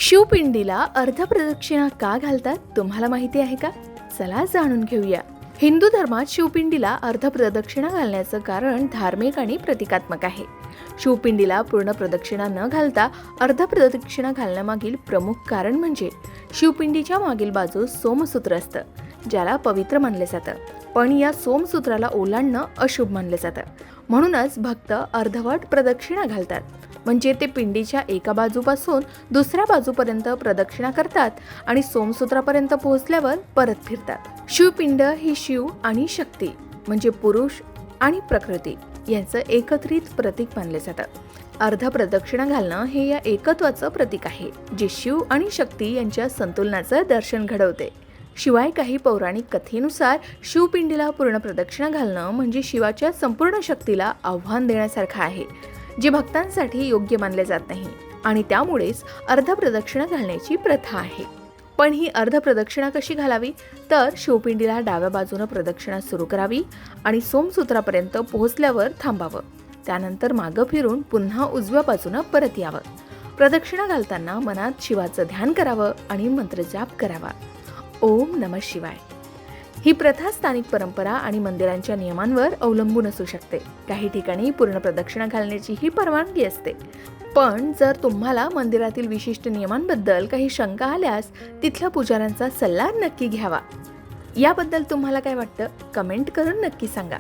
शिवपिंडीला अर्धप्रदक्षिणा का घालतात तुम्हाला माहिती आहे का? चला जाणून घेऊया. हिंदू धर्मात शिवपिंडीला अर्धप्रदक्षिणा घालण्याचं कारण धार्मिक आणि प्रतिकात्मक आहे. शिवपिंडीला पूर्ण प्रदक्षिणा न घालता अर्धप्रदक्षिणा घालण्यामागील प्रमुख कारण म्हणजे शिवपिंडीच्या मागील बाजूस सोमसूत्र असतं, ज्याला पवित्र मानले जातं. पण या सोमसूत्राला ओलांडणं अशुभ मानले जातं. म्हणूनच भक्त अर्धवट प्रदक्षिणा घालतात, म्हणजे ते पिंडीच्या एका बाजूपासून दुसऱ्या बाजूपर्यंत प्रदक्षिणा करतात आणि सोमसूत्रापर्यंत पोहोचल्यावर परत फिरतात. शिवपिंड ही शिव आणि शक्ती म्हणजे पुरुष आणि प्रकृती यांचं एकत्रित प्रतीक मानले जातं. अर्ध प्रदक्षिणा घालणं हे या एकत्वाचं प्रतीक आहे, जे शिव आणि शक्ती यांच्या संतुलनाचं दर्शन घडवते. शिवाय काही पौराणिक कथेनुसार शिवपिंडीला पूर्ण प्रदक्षिणा घालणं म्हणजे शिवाच्या संपूर्ण शक्तीला आव्हान देण्यासारखं आहे, जे भक्तांसाठी योग्य मानले जात नाही, आणि त्यामुळेच अर्ध प्रदक्षिणा घालण्याची प्रथा आहे. पण ही अर्ध प्रदक्षिणा कशी घालावी? तर शिवपिंडीला डाव्या बाजूने प्रदक्षिणा सुरू करावी आणि सोमसूत्रापर्यंत पोहोचल्यावर थांबावं. त्यानंतर मागं फिरून पुन्हा उजव्या बाजूने परत यावं. प्रदक्षिणा घालताना मनात शिवाचं ध्यान करावं आणि मंत्रजाप करावा. ओम नमः शिवाय. ही प्रथा स्थानिक परंपरा आणि मंदिरांच्या नियमांवर अवलंबून असू शकते. काही ठिकाणी पूर्ण प्रदक्षिणा घालण्याची ही परवानगी असते. पण जर तुम्हाला मंदिरातील विशिष्ट नियमांबद्दल काही शंका आल्यास तिथल्या पुजाऱ्यांचा सल्ला नक्की घ्यावा. याबद्दल तुम्हाला काय वाटतं? कमेंट करून नक्की सांगा.